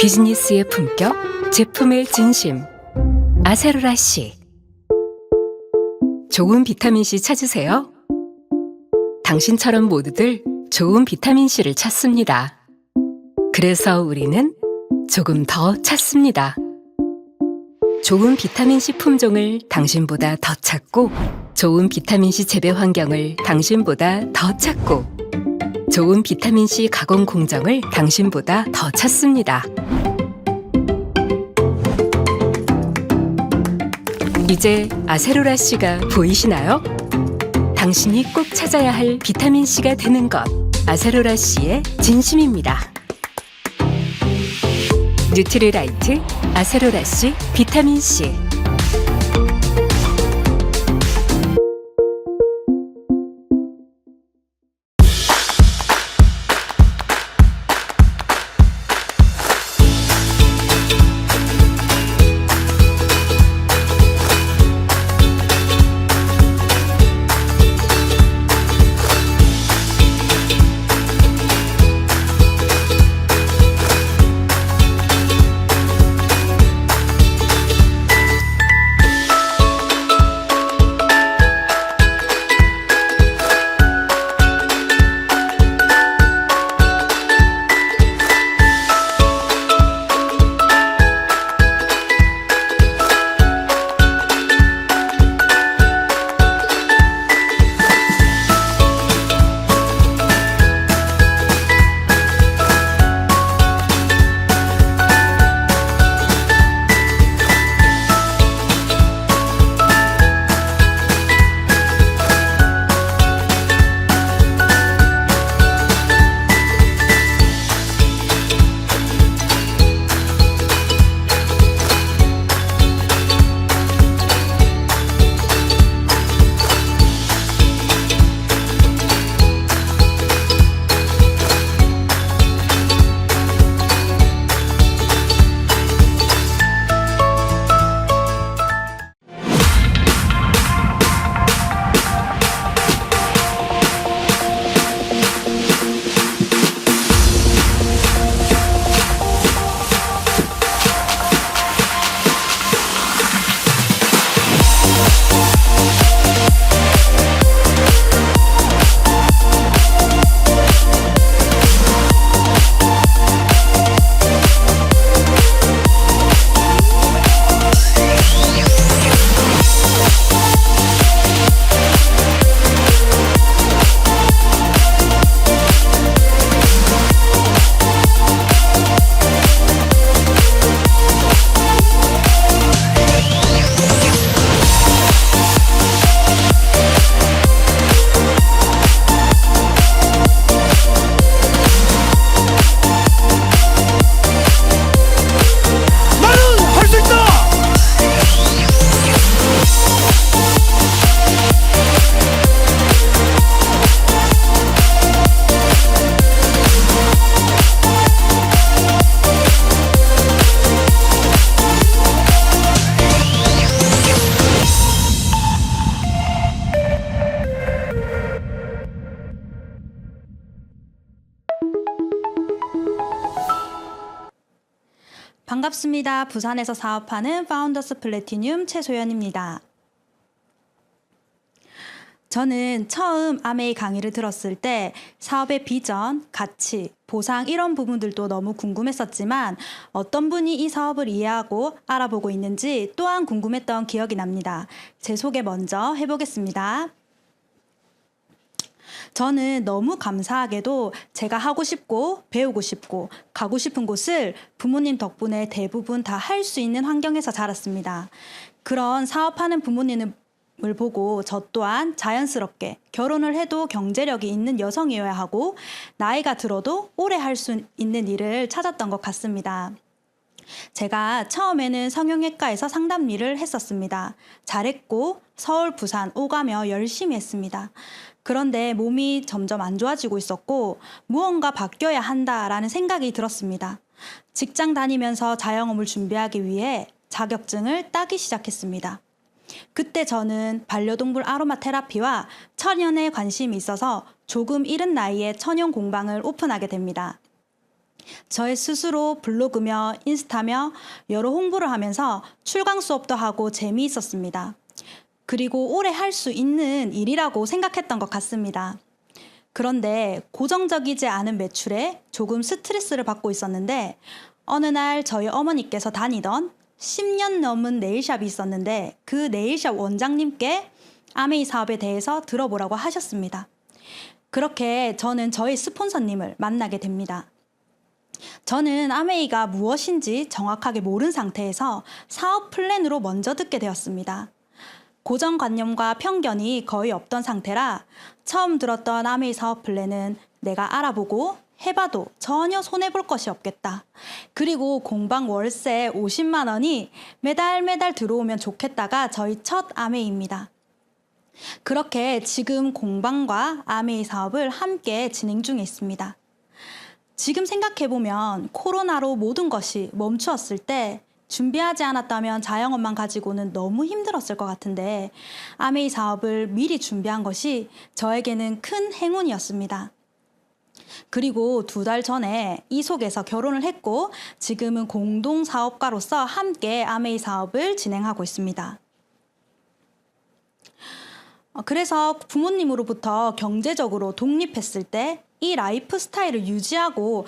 비즈니스의 품격, 제품의 진심. 아세로라씨. 좋은 비타민C 찾으세요? 당신처럼 모두들 좋은 비타민C를 찾습니다. 그래서 우리는 조금 더 찾습니다. 좋은 비타민C 품종을 당신보다 더 찾고, 좋은 비타민C 재배 환경을 당신보다 더 찾고, 좋은 비타민C 가공 공정을 당신보다 더 찾습니다. 이제 아세로라씨가 보이시나요? 당신이 꼭 찾아야 할 비타민C가 되는 것, 아세로라씨의 진심입니다. 뉴트리라이트 아세로라씨 비타민C. 반갑습니다. 부산에서 사업하는 파운더스 플래티늄 최소연입니다. 저는 처음 아메이 강의를 들었을 때 사업의 비전, 가치, 보상 이런 부분들도 너무 궁금했었지만 어떤 분이 이 사업을 이해하고 알아보고 있는지 또한 궁금했던 기억이 납니다. 제 소개 먼저 해보겠습니다. 저는 너무 감사하게도 제가 하고 싶고 배우고 싶고 가고 싶은 곳을 부모님 덕분에 대부분 다 할 수 있는 환경에서 자랐습니다. 그런 사업하는 부모님을 보고 저 또한 자연스럽게 결혼을 해도 경제력이 있는 여성이어야 하고 나이가 들어도 오래 할 수 있는 일을 찾았던 것 같습니다. 제가 처음에는 성형외과에서 상담 일을 했었습니다. 잘했고 서울, 부산 오가며 열심히 했습니다. 그런데 몸이 점점 안 좋아지고 있었고 무언가 바뀌어야 한다라는 생각이 들었습니다. 직장 다니면서 자영업을 준비하기 위해 자격증을 따기 시작했습니다. 그때 저는 반려동물 아로마 테라피와 천연에 관심이 있어서 조금 이른 나이에 천연 공방을 오픈하게 됩니다. 저의 스스로 블로그며 인스타며 여러 홍보를 하면서 출강 수업도 하고 재미있었습니다. 그리고 오래 할 수 있는 일이라고 생각했던 것 같습니다. 그런데 고정적이지 않은 매출에 조금 스트레스를 받고 있었는데 어느 날 저희 어머니께서 다니던 10년 넘은 네일샵이 있었는데 그 네일샵 원장님께 아메이 사업에 대해서 들어보라고 하셨습니다. 그렇게 저는 저희 스폰서님을 만나게 됩니다. 저는 아메이가 무엇인지 정확하게 모른 상태에서 사업 플랜으로 먼저 듣게 되었습니다. 고정관념과 편견이 거의 없던 상태라 처음 들었던 아메이 사업 플랜은 내가 알아보고 해봐도 전혀 손해볼 것이 없겠다. 그리고 공방 월세 50만 원이 매달 들어오면 좋겠다가 저희 첫 아메이입니다. 그렇게 지금 공방과 아메이 사업을 함께 진행 중에 있습니다. 지금 생각해보면 코로나로 모든 것이 멈추었을 때 준비하지 않았다면 자영업만 가지고는 너무 힘들었을 것 같은데 아메이 사업을 미리 준비한 것이 저에게는 큰 행운이었습니다. 그리고 2달 전에 이속에서 결혼을 했고 지금은 공동사업가로서 함께 아메이 사업을 진행하고 있습니다. 그래서 부모님으로부터 경제적으로 독립했을 때 이 라이프 스타일을 유지하고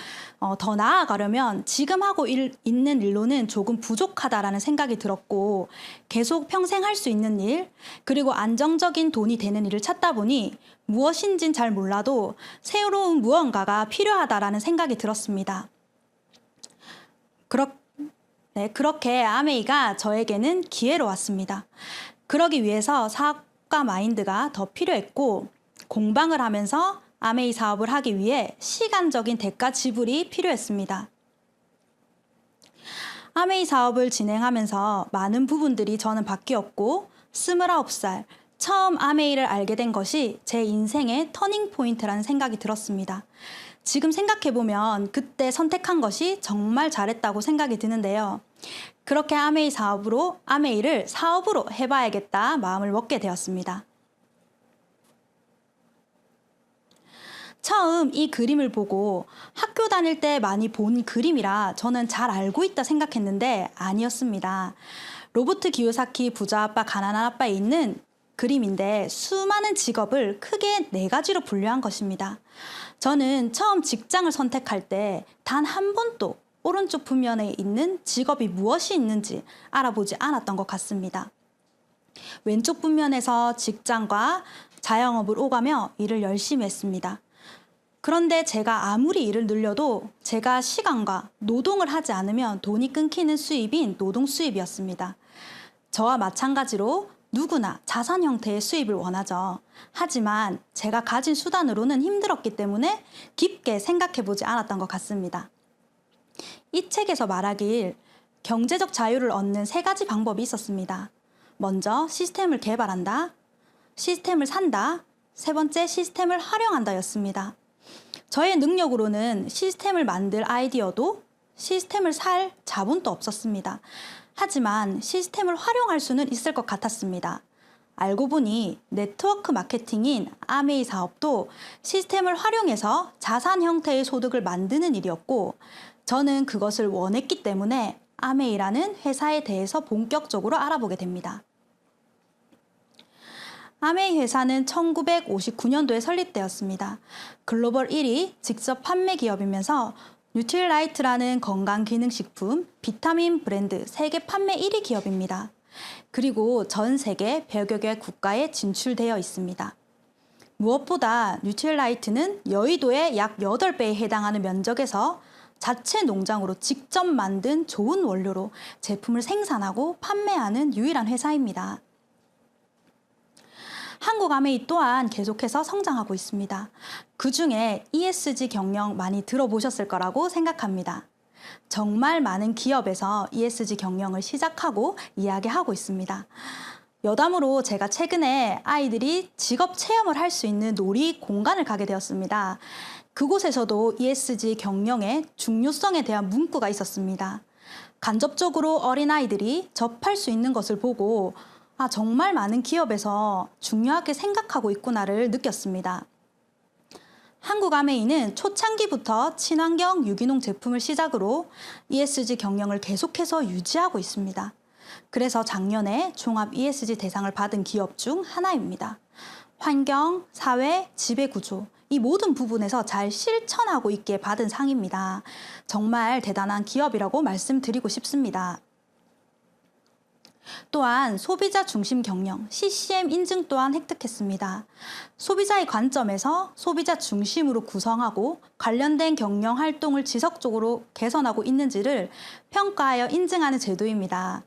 더 나아가려면 지금 하고 있는 일로는 조금 부족하다라는 생각이 들었고 계속 평생 할 수 있는 일 그리고 안정적인 돈이 되는 일을 찾다 보니 무엇인진 잘 몰라도 새로운 무언가가 필요하다라는 생각이 들었습니다. 그렇게 아메이가 저에게는 기회로 왔습니다. 그러기 위해서 사업가 마인드가 더 필요했고 공방을 하면서 아메이 사업을 하기 위해 시간적인 대가 지불이 필요했습니다. 아메이 사업을 진행하면서 많은 부분들이 저는 바뀌었고 29살 처음 아메이를 알게 된 것이 제 인생의 터닝 포인트라는 생각이 들었습니다. 지금 생각해보면 그때 선택한 것이 정말 잘했다고 생각이 드는데요. 그렇게 아메이를 사업으로 해봐야겠다 마음을 먹게 되었습니다. 처음 이 그림을 보고 학교 다닐 때 많이 본 그림이라 저는 잘 알고 있다 생각했는데 아니었습니다. 로버트 기요사키 부자 아빠 가난한 아빠에 있는 그림인데 수많은 직업을 크게 4가지로 분류한 것입니다. 저는 처음 직장을 선택할 때 단 한 번도 오른쪽 부면에 있는 직업이 무엇이 있는지 알아보지 않았던 것 같습니다. 왼쪽 부면에서 직장과 자영업을 오가며 일을 열심히 했습니다. 그런데 제가 아무리 일을 늘려도 제가 시간과 노동을 하지 않으면 돈이 끊기는 수입인 노동 수입이었습니다. 저와 마찬가지로 누구나 자산 형태의 수입을 원하죠. 하지만 제가 가진 수단으로는 힘들었기 때문에 깊게 생각해보지 않았던 것 같습니다. 이 책에서 말하길 경제적 자유를 얻는 3가지 방법이 있었습니다. 먼저 시스템을 개발한다, 시스템을 산다, 3번째 시스템을 활용한다였습니다. 저의 능력으로는 시스템을 만들 아이디어도 시스템을 살 자본도 없었습니다. 하지만 시스템을 활용할 수는 있을 것 같았습니다. 알고 보니 네트워크 마케팅인 아메이 사업도 시스템을 활용해서 자산 형태의 소득을 만드는 일이었고 저는 그것을 원했기 때문에 아메이라는 회사에 대해서 본격적으로 알아보게 됩니다. 아메이 회사는 1959년도에 설립되었습니다. 글로벌 1위 직접 판매 기업이면서 뉴트릴라이트라는 건강기능식품, 비타민 브랜드 세계 판매 1위 기업입니다. 그리고 전 세계 100여 개 국가에 진출되어 있습니다. 무엇보다 뉴트릴라이트는 여의도의 약 8배에 해당하는 면적에서 자체 농장으로 직접 만든 좋은 원료로 제품을 생산하고 판매하는 유일한 회사입니다. 한국 아메이 또한 계속해서 성장하고 있습니다. 그 중에 ESG 경영 많이 들어보셨을 거라고 생각합니다. 정말 많은 기업에서 ESG 경영을 시작하고 이야기하고 있습니다. 여담으로 제가 최근에 아이들이 직업 체험을 할 수 있는 놀이 공간을 가게 되었습니다. 그곳에서도 ESG 경영의 중요성에 대한 문구가 있었습니다. 간접적으로 어린아이들이 접할 수 있는 것을 보고 정말 많은 기업에서 중요하게 생각하고 있구나를 느꼈습니다. 한국아메이는 초창기부터 친환경 유기농 제품을 시작으로 ESG 경영을 계속해서 유지하고 있습니다. 그래서 작년에 종합 ESG 대상을 받은 기업 중 하나입니다. 환경, 사회, 지배구조 이 모든 부분에서 잘 실천하고 있기에 받은 상입니다. 정말 대단한 기업이라고 말씀드리고 싶습니다. 또한 소비자 중심 경영 CCM 인증 또한 획득했습니다. 소비자의 관점에서 소비자 중심으로 구성하고 관련된 경영 활동을 지속적으로 개선하고 있는지를 평가하여 인증하는 제도입니다.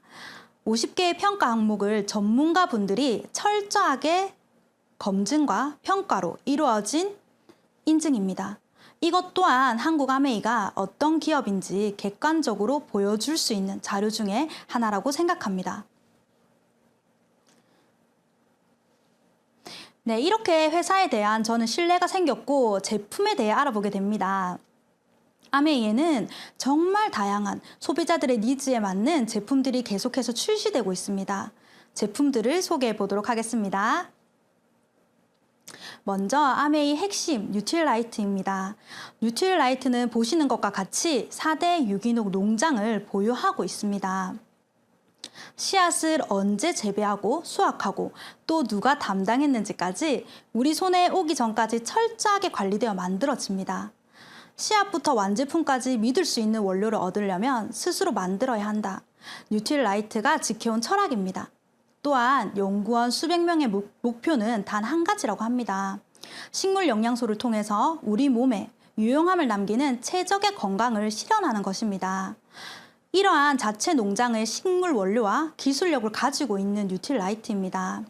50개의 평가 항목을 전문가분들이 철저하게 검증과 평가로 이루어진 인증입니다. 이것 또한 한국아메이가 어떤 기업인지 객관적으로 보여줄 수 있는 자료 중에 하나라고 생각합니다. 네, 이렇게 회사에 대한 저는 신뢰가 생겼고 제품에 대해 알아보게 됩니다. 아메이에는 정말 다양한 소비자들의 니즈에 맞는 제품들이 계속해서 출시되고 있습니다. 제품들을 소개해 보도록 하겠습니다. 먼저 아메이 핵심 뉴트릴라이트입니다. 뉴트릴라이트는 보시는 것과 같이 4대 유기농 농장을 보유하고 있습니다. 씨앗을 언제 재배하고 수확하고 또 누가 담당했는지까지 우리 손에 오기 전까지 철저하게 관리되어 만들어집니다. 씨앗부터 완제품까지 믿을 수 있는 원료를 얻으려면 스스로 만들어야 한다. 뉴트릴라이트가 지켜온 철학입니다. 또한 연구원 수백 명의 목표는 단 한 가지라고 합니다. 식물 영양소를 통해서 우리 몸에 유용함을 남기는 최적의 건강을 실현하는 것입니다. 이러한 자체 농장의 식물 원료와 기술력을 가지고 있는 뉴트릴라이트입니다.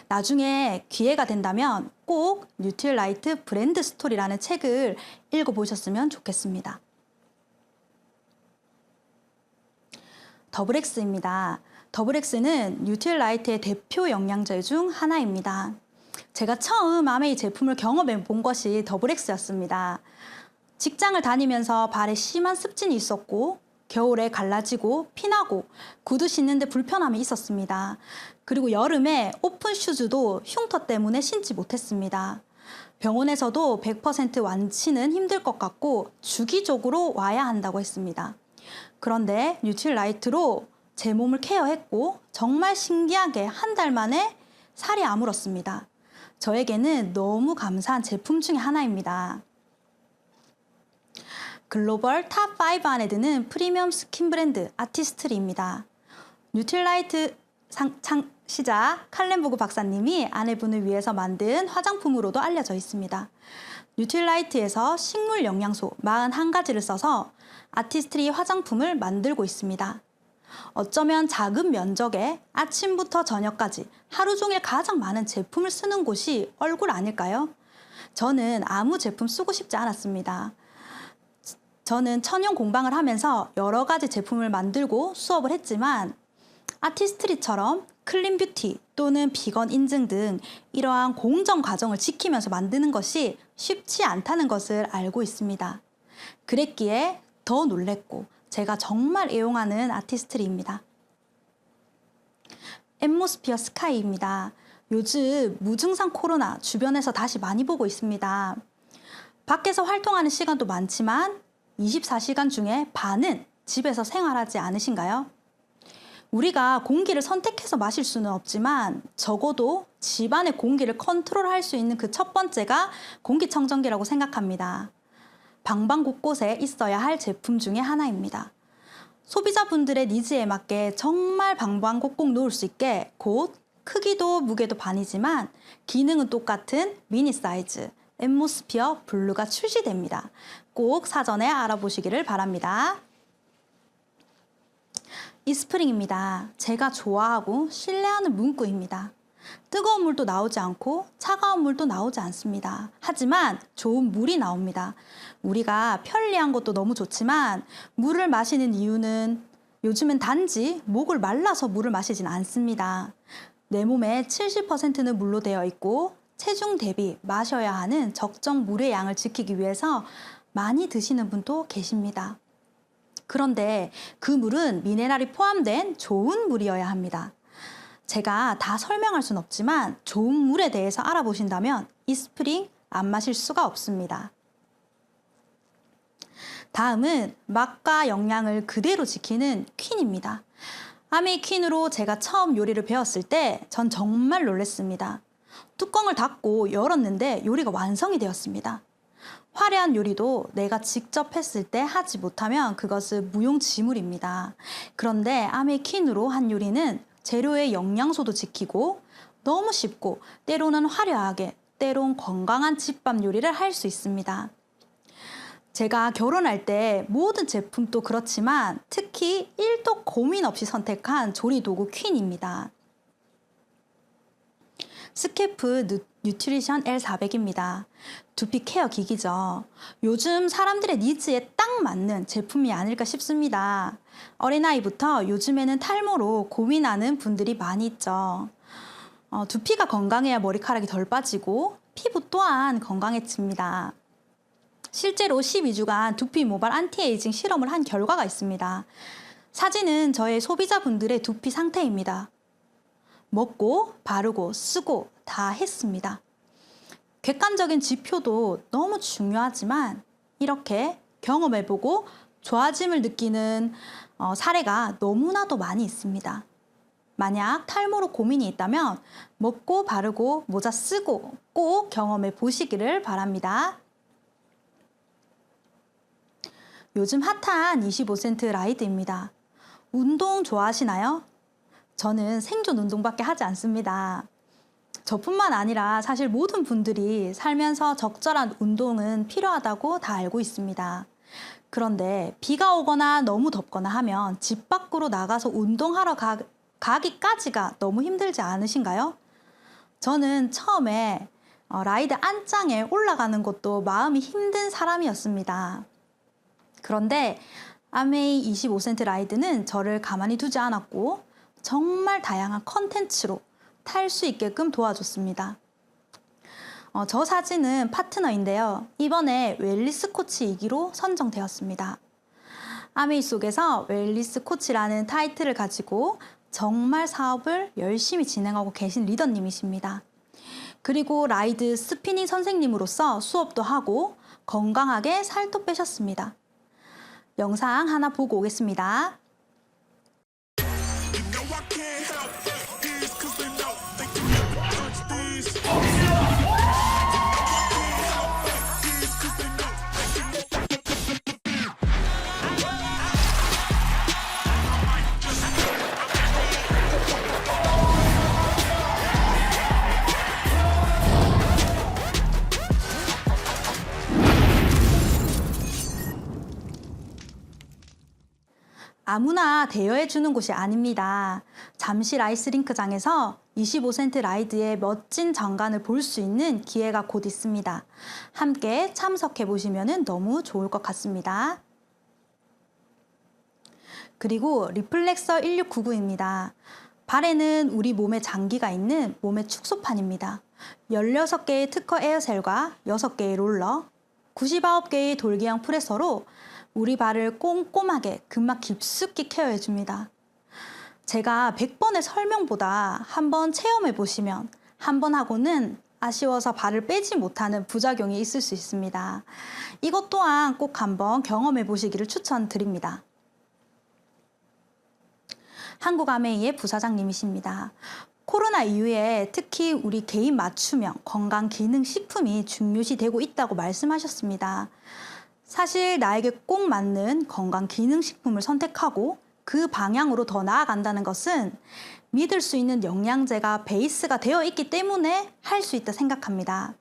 나중에 기회가 된다면 꼭 뉴트릴라이트 브랜드 스토리라는 책을 읽어보셨으면 좋겠습니다. 더블엑스입니다. 더블엑스는 뉴트릴라이트의 대표 영양제 중 하나입니다. 제가 처음 아메이 제품을 경험해 본 것이 더블엑스였습니다. 직장을 다니면서 발에 심한 습진이 있었고 겨울에 갈라지고 피나고 구두 신는데 불편함이 있었습니다. 그리고 여름에 오픈 슈즈도 흉터 때문에 신지 못했습니다. 병원에서도 100% 완치는 힘들 것 같고 주기적으로 와야 한다고 했습니다. 그런데 뉴트릴라이트로 제 몸을 케어했고 정말 신기하게 한 달 만에 살이 아물었습니다. 저에게는 너무 감사한 제품 중에 하나입니다. 글로벌 탑5 안에 드는 프리미엄 스킨 브랜드 아티스트리입니다. 뉴트릴라이트 창시자 칼렌보그 박사님이 아내분을 위해서 만든 화장품으로도 알려져 있습니다. 뉴트릴라이트에서 식물 영양소 41가지를 써서 아티스트리 화장품을 만들고 있습니다. 어쩌면 작은 면적에 아침부터 저녁까지 하루 종일 가장 많은 제품을 쓰는 곳이 얼굴 아닐까요? 저는 아무 제품 쓰고 싶지 않았습니다. 저는 천연 공방을 하면서 여러 가지 제품을 만들고 수업을 했지만 아티스트리처럼 클린 뷰티 또는 비건 인증 등 이러한 공정 과정을 지키면서 만드는 것이 쉽지 않다는 것을 알고 있습니다. 그랬기에 더 놀랬고 제가 정말 애용하는 아티스트리입니다. 앰모스피어 스카이입니다. 요즘 무증상 코로나 주변에서 다시 많이 보고 있습니다. 밖에서 활동하는 시간도 많지만 24시간 중에 반은 집에서 생활하지 않으신가요? 우리가 공기를 선택해서 마실 수는 없지만 적어도 집안의 공기를 컨트롤할 수 있는 그 첫 번째가 공기청정기라고 생각합니다. 방방 곳곳에 있어야 할 제품 중에 하나입니다. 소비자분들의 니즈에 맞게 정말 방방곡곡 놓을 수 있게 곧 크기도 무게도 반이지만 기능은 똑같은 미니 사이즈 앰모스피어 블루가 출시됩니다. 꼭 사전에 알아보시기를 바랍니다. 이스프링입니다. 제가 좋아하고 신뢰하는 문구입니다. 뜨거운 물도 나오지 않고 차가운 물도 나오지 않습니다. 하지만 좋은 물이 나옵니다. 우리가 편리한 것도 너무 좋지만 물을 마시는 이유는 요즘엔 단지 목을 말라서 물을 마시진 않습니다. 내 몸의 70%는 물로 되어 있고 체중 대비 마셔야 하는 적정 물의 양을 지키기 위해서 많이 드시는 분도 계십니다. 그런데 그 물은 미네랄이 포함된 좋은 물이어야 합니다. 제가 다 설명할 순 없지만 좋은 물에 대해서 알아보신다면 이스프링 안 마실 수가 없습니다. 다음은 맛과 영양을 그대로 지키는 퀸입니다. 아메이 퀸으로 제가 처음 요리를 배웠을 때 전 정말 놀랐습니다. 뚜껑을 닫고 열었는데 요리가 완성이 되었습니다. 화려한 요리도 내가 직접 했을 때 하지 못하면 그것은 무용지물입니다. 그런데 아메이 퀸으로 한 요리는 재료의 영양소도 지키고 너무 쉽고 때로는 화려하게, 때론 건강한 집밥 요리를 할 수 있습니다. 제가 결혼할 때 모든 제품도 그렇지만 특히 1도 고민 없이 선택한 조리도구 퀸입니다. 스케프 뉴트리션 L400입니다. 두피 케어 기기죠. 요즘 사람들의 니즈에 딱 맞는 제품이 아닐까 싶습니다. 어린아이부터 요즘에는 탈모로 고민하는 분들이 많이 있죠. 두피가 건강해야 머리카락이 덜 빠지고 피부 또한 건강해집니다. 실제로 12주간 두피 모발 안티에이징 실험을 한 결과가 있습니다. 사진은 저의 소비자분들의 두피 상태입니다. 먹고, 바르고, 쓰고 다 했습니다. 객관적인 지표도 너무 중요하지만 이렇게 경험해보고 좋아짐을 느끼는 사례가 너무나도 많이 있습니다. 만약 탈모로 고민이 있다면 먹고, 바르고, 모자 쓰고 꼭 경험해 보시기를 바랍니다. 요즘 핫한 25센트 라이드입니다. 운동 좋아하시나요? 저는 생존 운동밖에 하지 않습니다. 저뿐만 아니라 사실 모든 분들이 살면서 적절한 운동은 필요하다고 다 알고 있습니다. 그런데 비가 오거나 너무 덥거나 하면 집 밖으로 나가서 운동하러 가기까지가 너무 힘들지 않으신가요? 저는 처음에 라이드 안장에 올라가는 것도 마음이 힘든 사람이었습니다. 그런데 아메이 25센트 라이드는 저를 가만히 두지 않았고 정말 다양한 컨텐츠로 탈 수 있게끔 도와줬습니다. 저 사진은 파트너인데요. 이번에 웰리스 코치 2기로 선정되었습니다. 아메이 속에서 웰리스 코치라는 타이틀을 가지고 정말 사업을 열심히 진행하고 계신 리더님이십니다. 그리고 라이드 스피닝 선생님으로서 수업도 하고 건강하게 살도 빼셨습니다. 영상 하나 보고 오겠습니다. 아무나 대여해 주는 곳이 아닙니다. 잠실 아이스링크장에서 25센트 라이드의 멋진 장관을 볼 수 있는 기회가 곧 있습니다. 함께 참석해 보시면 너무 좋을 것 같습니다. 그리고 리플렉서 1699입니다. 발에는 우리 몸에 장기가 있는 몸의 축소판입니다. 16개의 특허 에어셀과 6개의 롤러, 99개의 돌기형 프레서로 우리 발을 꼼꼼하게 근막 깊숙이 케어해 줍니다. 제가 100번의 설명보다 한번 체험해 보시면 한 번 하고는 아쉬워서 발을 빼지 못하는 부작용이 있을 수 있습니다. 이것 또한 꼭 한번 경험해 보시기를 추천드립니다. 한국아메이의 부사장님이십니다. 코로나 이후에 특히 우리 개인 맞춤형 건강기능식품이 중요시되고 있다고 말씀하셨습니다. 사실 나에게 꼭 맞는 건강기능식품을 선택하고 그 방향으로 더 나아간다는 것은 믿을 수 있는 영양제가 베이스가 되어 있기 때문에 할 수 있다 생각합니다.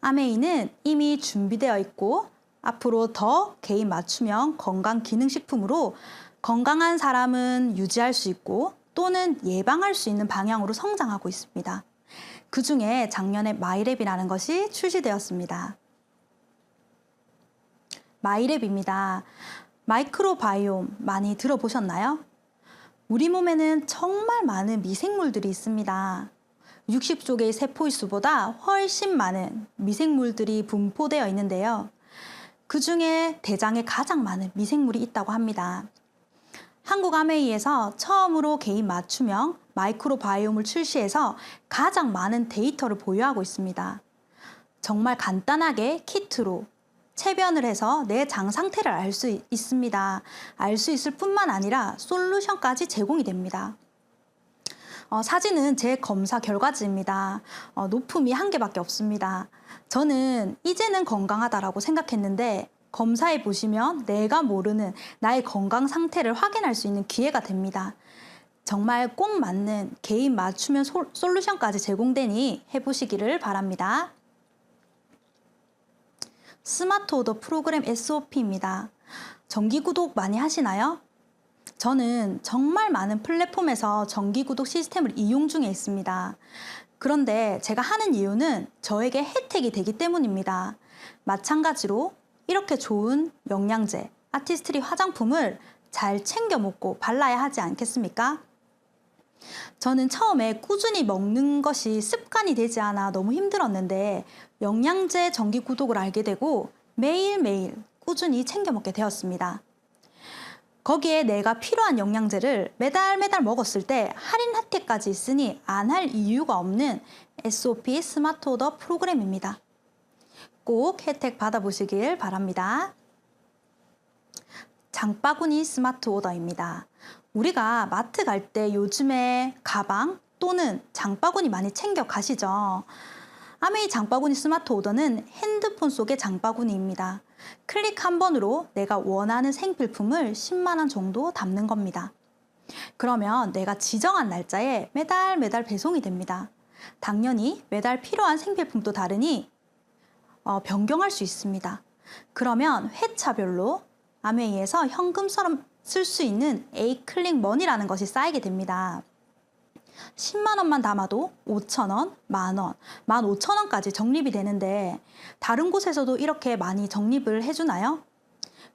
아메이는 이미 준비되어 있고 앞으로 더 개인 맞춤형 건강기능식품으로 건강한 사람은 유지할 수 있고 또는 예방할 수 있는 방향으로 성장하고 있습니다. 그 중에 작년에 마이랩이라는 것이 출시되었습니다. 마이랩입니다. 마이크로바이옴 많이 들어보셨나요? 우리 몸에는 정말 많은 미생물들이 있습니다. 60조 개의 세포의 수보다 훨씬 많은 미생물들이 분포되어 있는데요. 그 중에 대장에 가장 많은 미생물이 있다고 합니다. 한국아메이에서 처음으로 개인 맞춤형 마이크로바이옴을 출시해서 가장 많은 데이터를 보유하고 있습니다. 정말 간단하게 키트로 체변을 해서 내 장 상태를 알 수 있습니다. 알 수 있을 뿐만 아니라 솔루션까지 제공이 됩니다. 사진은 제 검사 결과지입니다. 높음이 1개밖에 없습니다. 저는 이제는 건강하다라고 생각했는데 검사해 보시면 내가 모르는 나의 건강 상태를 확인할 수 있는 기회가 됩니다. 정말 꼭 맞는 개인 맞춤형 솔루션까지 제공되니 해보시기를 바랍니다. 스마트 오더 프로그램 SOP입니다. 정기 구독 많이 하시나요? 저는 정말 많은 플랫폼에서 정기 구독 시스템을 이용 중에 있습니다. 그런데 제가 하는 이유는 저에게 혜택이 되기 때문입니다. 마찬가지로 이렇게 좋은 영양제, 아티스트리 화장품을 잘 챙겨 먹고 발라야 하지 않겠습니까? 저는 처음에 꾸준히 먹는 것이 습관이 되지 않아 너무 힘들었는데 영양제 정기 구독을 알게 되고 매일매일 꾸준히 챙겨 먹게 되었습니다. 거기에 내가 필요한 영양제를 매달 먹었을 때 할인 혜택까지 있으니 안 할 이유가 없는 SOP 스마트 오더 프로그램입니다. 꼭 혜택 받아보시길 바랍니다. 장바구니 스마트 오더입니다. 우리가 마트 갈 때 요즘에 가방 또는 장바구니 많이 챙겨 가시죠? 아메이 장바구니 스마트 오더는 핸드폰 속의 장바구니입니다. 클릭 한 번으로 내가 원하는 생필품을 10만 원 정도 담는 겁니다. 그러면 내가 지정한 날짜에 매달 배송이 됩니다. 당연히 매달 필요한 생필품도 다르니 변경할 수 있습니다. 그러면 회차별로 아메이에서 현금처럼 쓸 수 있는 A-클릭 머니라는 것이 쌓이게 됩니다. 10만 원만 담아도 5천 원, 만 원, 15,000원까지 적립이 되는데 다른 곳에서도 이렇게 많이 적립을 해주나요?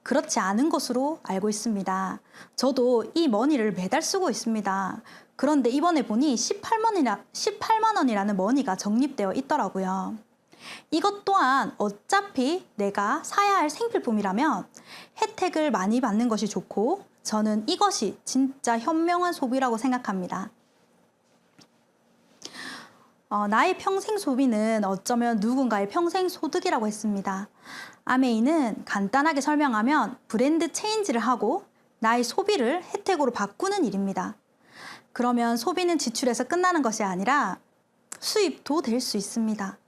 그렇지 않은 것으로 알고 있습니다. 저도 이 머니를 매달 쓰고 있습니다. 그런데 이번에 보니 18만 원이라는 머니가 적립되어 있더라고요. 이것 또한 어차피 내가 사야 할 생필품이라면 혜택을 많이 받는 것이 좋고 저는 이것이 진짜 현명한 소비라고 생각합니다. 나의 평생 소비는 어쩌면 누군가의 평생 소득이라고 했습니다. 아메이는 간단하게 설명하면 브랜드 체인지를 하고 나의 소비를 혜택으로 바꾸는 일입니다. 그러면 소비는 지출에서 끝나는 것이 아니라 수입도 될 수 있습니다.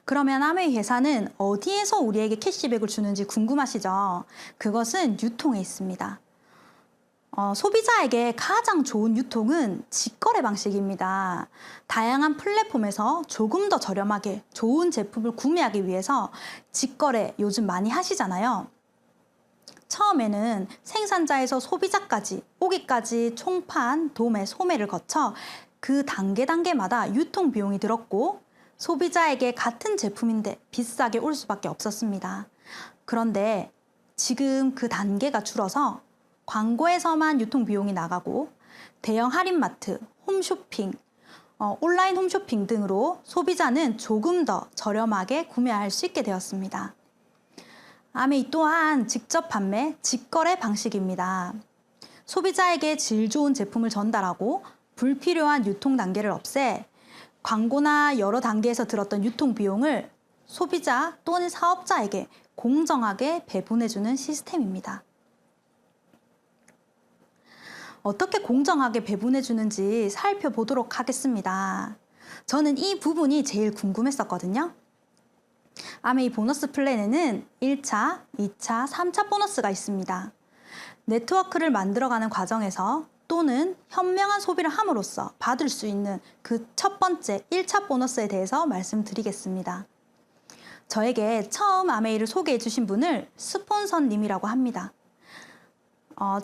그러면 아메이 회사는 어디에서 우리에게 캐시백을 주는지 궁금하시죠? 그것은 유통에 있습니다. 소비자에게 가장 좋은 유통은 직거래 방식입니다. 다양한 플랫폼에서 조금 더 저렴하게 좋은 제품을 구매하기 위해서 직거래 요즘 많이 하시잖아요. 처음에는 생산자에서 소비자까지 오기까지 총판, 도매, 소매를 거쳐 그 단계마다 유통 비용이 들었고 소비자에게 같은 제품인데 비싸게 올 수밖에 없었습니다. 그런데 지금 그 단계가 줄어서 광고에서만 유통 비용이 나가고 대형 할인마트, 홈쇼핑, 온라인 홈쇼핑 등으로 소비자는 조금 더 저렴하게 구매할 수 있게 되었습니다. 아메이 또한 직접 판매, 직거래 방식입니다. 소비자에게 질 좋은 제품을 전달하고 불필요한 유통 단계를 없애 광고나 여러 단계에서 들었던 유통 비용을 소비자 또는 사업자에게 공정하게 배분해주는 시스템입니다. 어떻게 공정하게 배분해주는지 살펴보도록 하겠습니다. 저는 이 부분이 제일 궁금했었거든요. 아메이 보너스 플랜에는 1차, 2차, 3차 보너스가 있습니다. 네트워크를 만들어가는 과정에서 또는 현명한 소비를 함으로써 받을 수 있는 그 첫 번째 1차 보너스에 대해서 말씀드리겠습니다. 저에게 처음 아메이를 소개해 주신 분을 스폰서님이라고 합니다.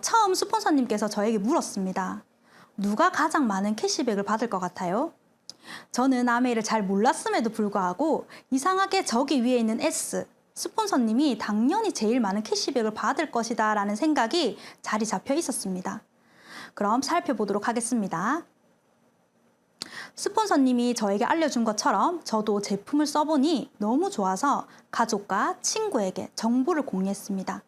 처음 스폰서님께서 저에게 물었습니다. 누가 가장 많은 캐시백을 받을 것 같아요? 저는 아메이를 잘 몰랐음에도 불구하고 이상하게 저기 위에 있는 S, 스폰서님이 당연히 제일 많은 캐시백을 받을 것이다 라는 생각이 자리 잡혀 있었습니다. 그럼 살펴보도록 하겠습니다. 스폰서님이 저에게 알려준 것처럼 저도 제품을 써보니 너무 좋아서 가족과 친구에게 정보를 공유했습니다.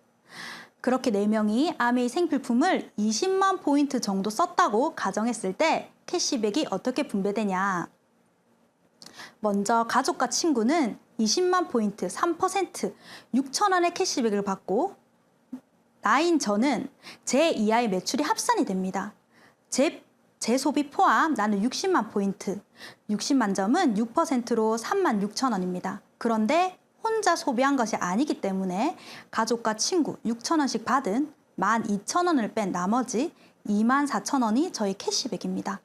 그렇게 4명이 아메이 생필품을 20만 포인트 정도 썼다고 가정했을 때 캐시백이 어떻게 분배되냐? 먼저 가족과 친구는 20만 포인트 3% 6,000원의 캐시백을 받고 나인 저는 제 이하의 매출이 합산이 됩니다. 제 소비 포함 나는 60만 포인트, 60만 점은 6%로 36,000원입니다. 그런데 혼자 소비한 것이 아니기 때문에 가족과 친구 6,000원씩 받은 12,000원을 뺀 나머지 24,000원이 저희 캐시백입니다.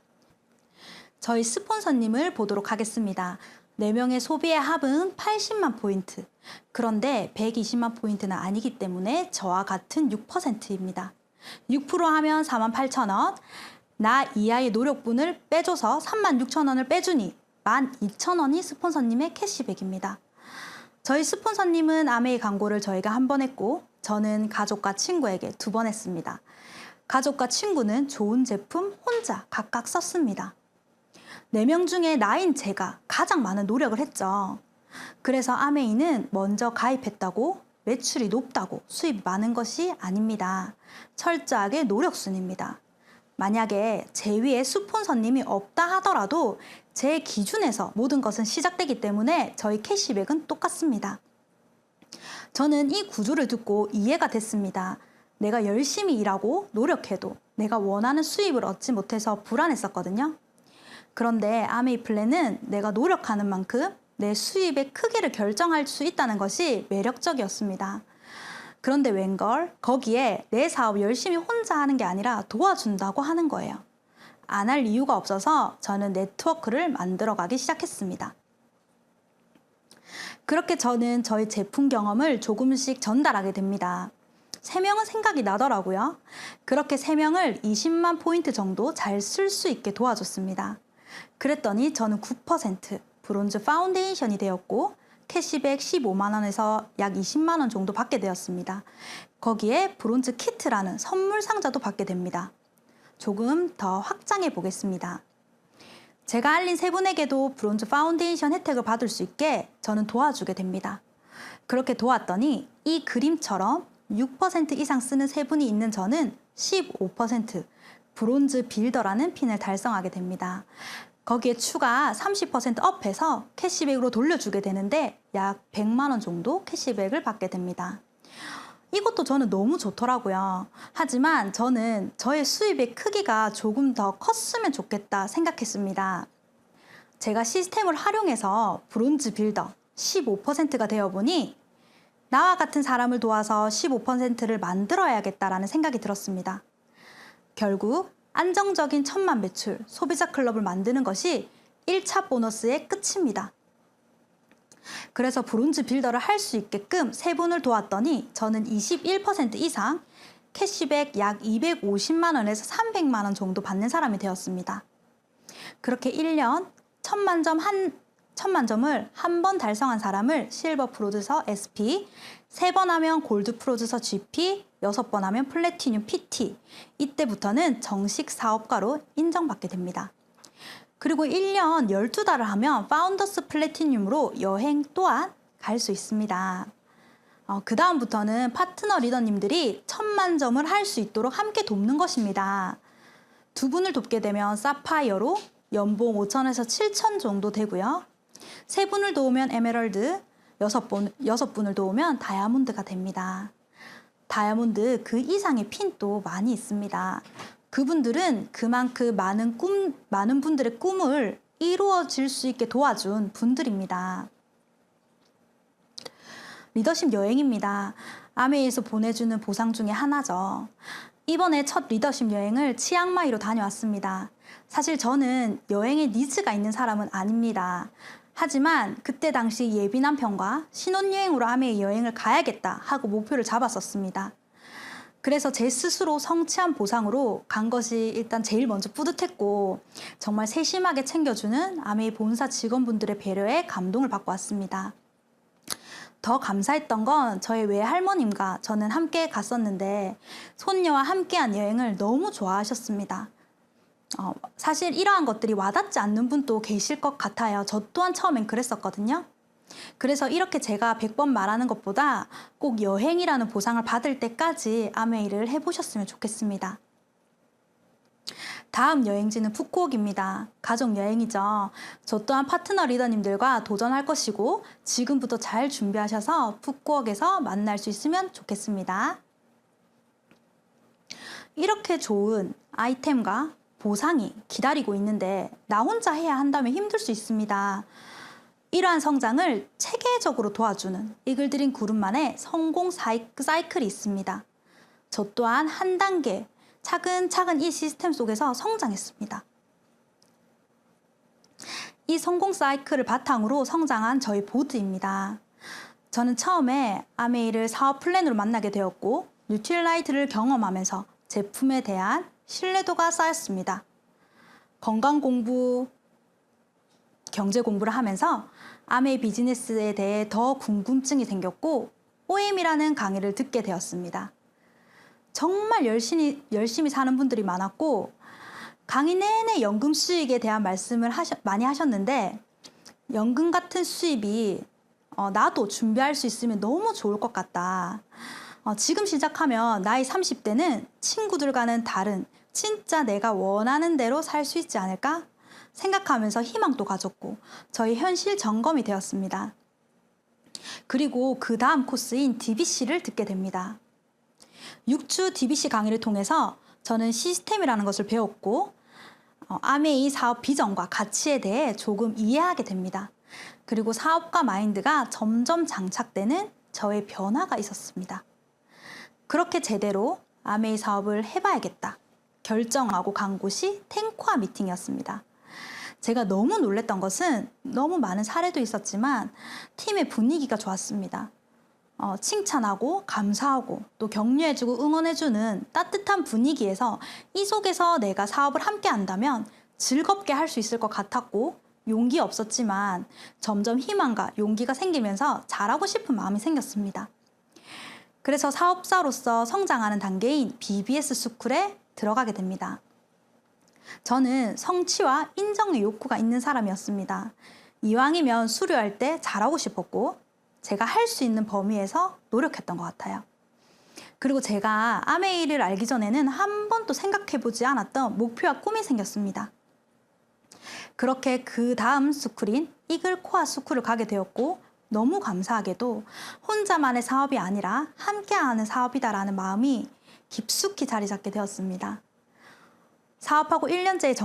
저희 스폰서님을 보도록 하겠습니다. 4명의 소비의 합은 80만 포인트. 그런데 120만 포인트는 아니기 때문에 저와 같은 6%입니다. 6% 하면 48,000원. 나 이하의 노력분을 빼줘서 36,000원을 빼주니 12,000원이 스폰서님의 캐시백입니다. 저희 스폰서님은 아메이 광고를 저희가 한 번 했고 저는 가족과 친구에게 2번 했습니다. 가족과 친구는 좋은 제품 혼자 각각 썼습니다. 4명 중에 나인 제가 가장 많은 노력을 했죠. 그래서 아메이는 먼저 가입했다고 매출이 높다고 수입이 많은 것이 아닙니다. 철저하게 노력순입니다. 만약에 제 위에 스폰서님이 없다 하더라도 제 기준에서 모든 것은 시작되기 때문에 저희 캐시백은 똑같습니다. 저는 이 구조를 듣고 이해가 됐습니다. 내가 열심히 일하고 노력해도 내가 원하는 수입을 얻지 못해서 불안했었거든요. 그런데 아메이 플랜은 내가 노력하는 만큼 내 수입의 크기를 결정할 수 있다는 것이 매력적이었습니다. 그런데 웬걸 거기에 내 사업 열심히 혼자 하는 게 아니라 도와준다고 하는 거예요. 안 할 이유가 없어서 저는 네트워크를 만들어가기 시작했습니다. 그렇게 저는 저희 제품 경험을 조금씩 전달하게 됩니다. 3명은 생각이 나더라고요. 그렇게 3명을 20만 포인트 정도 잘 쓸 수 있게 도와줬습니다. 그랬더니 저는 9% 브론즈 파운데이션이 되었고 캐시백 15만 원에서 약 20만 원 정도 받게 되었습니다. 거기에 브론즈 키트라는 선물 상자도 받게 됩니다. 조금 더 확장해 보겠습니다. 제가 알린 3분에게도 브론즈 파운데이션 혜택을 받을 수 있게 저는 도와주게 됩니다. 그렇게 도왔더니 이 그림처럼 6% 이상 쓰는 3분이 있는 저는 15% 브론즈 빌더라는 핀을 달성하게 됩니다. 거기에 추가 30% 업해서 캐시백으로 돌려주게 되는데 약 100만 원 정도 캐시백을 받게 됩니다. 이것도 저는 너무 좋더라고요. 하지만 저는 저의 수입의 크기가 조금 더 컸으면 좋겠다 생각했습니다. 제가 시스템을 활용해서 브론즈 빌더 15%가 되어보니 나와 같은 사람을 도와서 15%를 만들어야겠다라는 생각이 들었습니다. 결국 안정적인 1000만 매출 소비자 클럽을 만드는 것이 1차 보너스의 끝입니다. 그래서 브론즈 빌더를 할 수 있게끔 3분을 도왔더니 저는 21% 이상 캐시백 약 250만 원에서 300만 원 정도 받는 사람이 되었습니다. 그렇게 1년 1000만 점을 한 번 달성한 사람을 실버 프로듀서 SP, 3번 하면 골드 프로듀서 GP, 6번 하면 플래티늄 PT. 이때부터는 정식 사업가로 인정받게 됩니다. 그리고 1년 12달을 하면 파운더스 플래티늄으로 여행 또한 갈 수 있습니다. 그 다음부터는 파트너 리더님들이 1000만 점을 할 수 있도록 함께 돕는 것입니다. 2분을 돕게 되면 사파이어로 연봉 5천에서 7천 정도 되고요. 3분을 도우면 에메랄드, 6분을 도우면 다이아몬드가 됩니다. 다이아몬드 그 이상의 핀도 많이 있습니다. 그분들은 그만큼 많은 분들의 꿈을 이루어질 수 있게 도와준 분들입니다. 리더십 여행입니다. 아메이에서 보내주는 보상 중에 하나죠. 이번에 첫 리더십 여행을 치앙마이로 다녀왔습니다. 사실 저는 여행에 니즈가 있는 사람은 아닙니다. 하지만 그때 당시 예비 남편과 신혼여행으로 아메이 여행을 가야겠다 하고 목표를 잡았었습니다. 그래서 제 스스로 성취한 보상으로 간 것이 일단 제일 먼저 뿌듯했고 정말 세심하게 챙겨주는 아메이 본사 직원분들의 배려에 감동을 받고 왔습니다. 더 감사했던 건 저의 외할머님과 저는 함께 갔었는데 손녀와 함께한 여행을 너무 좋아하셨습니다. 사실 이러한 것들이 와닿지 않는 분도 계실 것 같아요. 저 또한 처음엔 그랬었거든요. 그래서 이렇게 제가 100번 말하는 것보다 꼭 여행이라는 보상을 받을 때까지 아메이를 해보셨으면 좋겠습니다. 다음 여행지는 푸꾸옥입니다. 가족 여행이죠. 저 또한 파트너 리더님들과 도전할 것이고 지금부터 잘 준비하셔서 푸꾸옥에서 만날 수 있으면 좋겠습니다. 이렇게 좋은 아이템과 보상이 기다리고 있는데 나 혼자 해야 한다면 힘들 수 있습니다. 이러한 성장을 체계적으로 도와주는 이글드림 그룹만의 성공 사이클이 있습니다. 저 또한 한 단계 차근차근 이 시스템 속에서 성장했습니다. 이 성공 사이클을 바탕으로 성장한 저희 보드입니다. 저는 처음에 아메이를 사업 플랜으로 만나게 되었고 뉴트릴라이트를 경험하면서 제품에 대한 신뢰도가 쌓였습니다. 건강 공부, 경제 공부를 하면서 아메이 비즈니스에 대해 더 궁금증이 생겼고 OM이라는 강의를 듣게 되었습니다. 정말 열심히 사는 분들이 많았고 강의 내내 연금 수익에 대한 말씀을 많이 하셨는데 연금 같은 수입이 나도 준비할 수 있으면 너무 좋을 것 같다. 지금 시작하면 나이 30대는 친구들과는 다른 진짜 내가 원하는 대로 살 수 있지 않을까 생각하면서 희망도 가졌고 저희 현실 점검이 되었습니다. 그리고 그 다음 코스인 DBC를 듣게 됩니다. 6주 DBC 강의를 통해서 저는 시스템이라는 것을 배웠고 아메이 사업 비전과 가치에 대해 조금 이해하게 됩니다. 그리고 사업가 마인드가 점점 장착되는 저의 변화가 있었습니다. 그렇게 제대로 아메이 사업을 해봐야겠다 결정하고 간 곳이 탱코아 미팅이었습니다. 제가 너무 놀랬던 것은 너무 많은 사례도 있었지만 팀의 분위기가 좋았습니다. 칭찬하고 감사하고 또 격려해주고 응원해주는 따뜻한 분위기에서 이 속에서 내가 사업을 함께 한다면 즐겁게 할 수 있을 것 같았고 용기 없었지만 점점 희망과 용기가 생기면서 잘하고 싶은 마음이 생겼습니다. 그래서 사업자로서 성장하는 단계인 BBS 스쿨에 들어가게 됩니다. 저는 성취와 인정의 욕구가 있는 사람이었습니다. 이왕이면 수료할 때 잘하고 싶었고 제가 할 수 있는 범위에서 노력했던 것 같아요. 그리고 제가 아메이를 알기 전에는 한 번도 생각해보지 않았던 목표와 꿈이 생겼습니다. 그렇게 그 다음 스쿨인 이글코아 스쿨을 가게 되었고 너무 감사하게도 혼자만의 사업이 아니라 함께하는 사업이다라는 마음이 깊숙이 자리 잡게 되었습니다. 사업하고 1년째에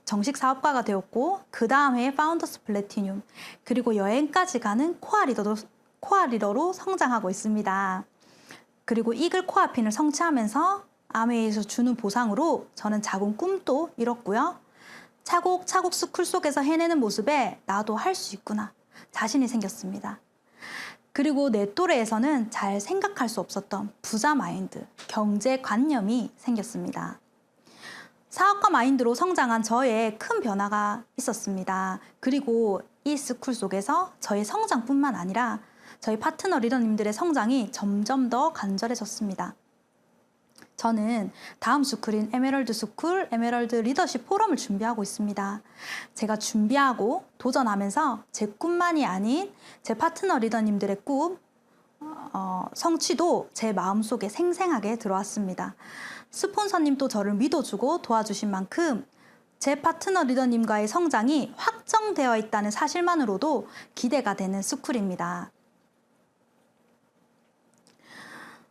정식 사업가가 되었고 그 다음 해에 파운더스 플래티늄 그리고 여행까지 가는 코아 리더로 성장하고 있습니다. 그리고 이글 코아핀을 성취하면서 아메이에서 주는 보상으로 저는 작은 꿈도 이뤘고요. 차곡차곡 스쿨 속에서 해내는 모습에 나도 할 수 있구나 자신이 생겼습니다. 그리고 내 또래에서는 잘 생각할 수 없었던 부자 마인드, 경제관념이 생겼습니다. 사업가 마인드로 성장한 저의 큰 변화가 있었습니다. 그리고 이 스쿨 속에서 저의 성장뿐만 아니라 저희 파트너 리더님들의 성장이 점점 더 간절해졌습니다. 저는 다음 스쿨인 에메랄드 스쿨, 에메랄드 리더십 포럼을 준비하고 있습니다. 제가 준비하고 도전하면서 제 꿈만이 아닌 제 파트너 리더님들의 꿈, 성취도 제 마음속에 생생하게 들어왔습니다. 스폰서님도 저를 믿어주고 도와주신 만큼 제 파트너 리더님과의 성장이 확정되어 있다는 사실만으로도 기대가 되는 스쿨입니다.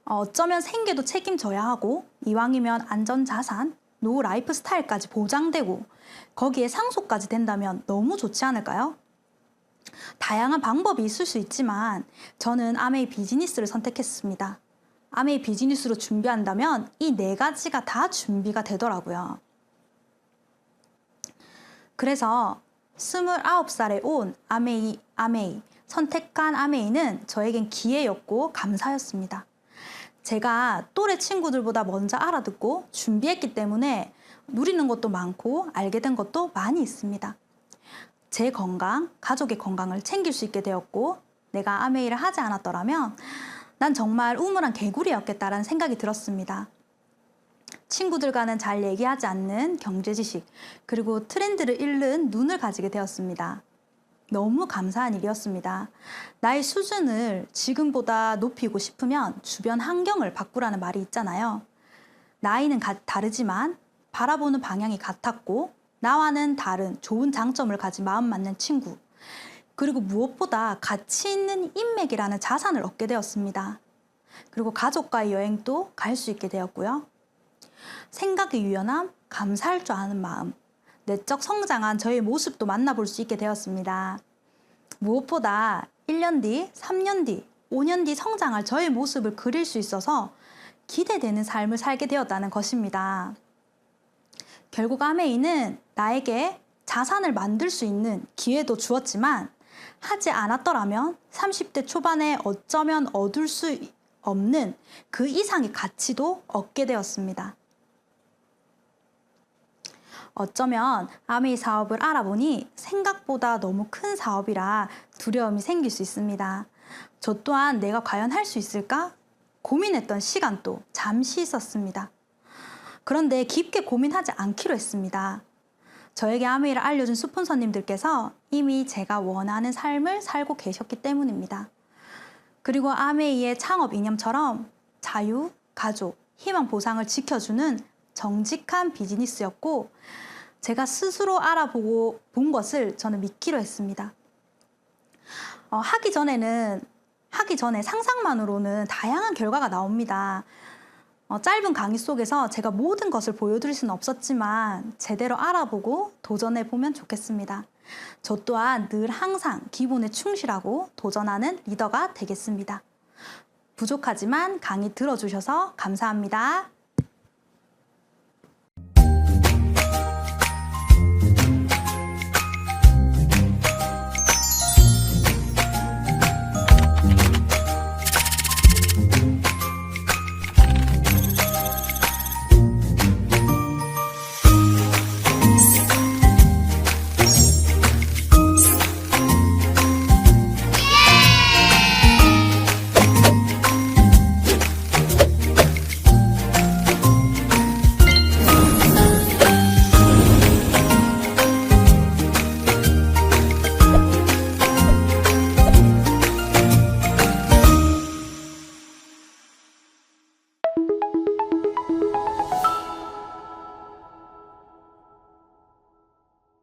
어쩌면 생계도 책임져야 하고 이왕이면 안전자산, 노후 라이프 스타일까지 보장되고 거기에 상속까지 된다면 너무 좋지 않을까요? 다양한 방법이 있을 수 있지만 저는 아메이 비즈니스를 선택했습니다. 아메이 비즈니스로 준비한다면 이 4가지가 다 준비가 되더라고요. 그래서 29살에 온 아메이 선택한 아메이는 저에겐 기회였고 감사였습니다. 제가 또래 친구들보다 먼저 알아듣고 준비했기 때문에 누리는 것도 많고 알게 된 것도 많이 있습니다. 제 건강, 가족의 건강을 챙길 수 있게 되었고 내가 아메이를 하지 않았더라면 난 정말 우물한 개구리였겠다라는 생각이 들었습니다. 친구들과는 잘 얘기하지 않는 경제 지식, 그리고 트렌드를 읽는 눈을 가지게 되었습니다. 너무 감사한 일이었습니다. 나의 수준을 지금보다 높이고 싶으면 주변 환경을 바꾸라는 말이 있잖아요. 나이는 다르지만 바라보는 방향이 같았고 나와는 다른 좋은 장점을 가진 마음 맞는 친구, 그리고 무엇보다 가치 있는 인맥이라는 자산을 얻게 되었습니다. 그리고 가족과의 여행도 갈 수 있게 되었고요. 생각의 유연함, 감사할 줄 아는 마음, 내적 성장한 저의 모습도 만나볼 수 있게 되었습니다. 무엇보다 1년 뒤, 3년 뒤, 5년 뒤 성장할 저의 모습을 그릴 수 있어서 기대되는 삶을 살게 되었다는 것입니다. 결국 아메이는 나에게 자산을 만들 수 있는 기회도 주었지만 하지 않았더라면 30대 초반에 어쩌면 얻을 수 없는 그 이상의 가치도 얻게 되었습니다. 어쩌면 아메이 사업을 알아보니 생각보다 너무 큰 사업이라 두려움이 생길 수 있습니다. 저 또한 내가 과연 할 수 있을까? 고민했던 시간도 잠시 있었습니다. 그런데 깊게 고민하지 않기로 했습니다. 저에게 아메이를 알려준 스폰서님들께서 이미 제가 원하는 삶을 살고 계셨기 때문입니다. 그리고 아메이의 창업 이념처럼 자유, 가족, 희망 보상을 지켜주는 정직한 비즈니스였고 제가 스스로 알아보고 본 것을 저는 믿기로 했습니다. 하기 전에 상상만으로는 다양한 결과가 나옵니다. 짧은 강의 속에서 제가 모든 것을 보여드릴 수는 없었지만 제대로 알아보고 도전해보면 좋겠습니다. 저 또한 늘 항상 기본에 충실하고 도전하는 리더가 되겠습니다. 부족하지만 강의 들어주셔서 감사합니다.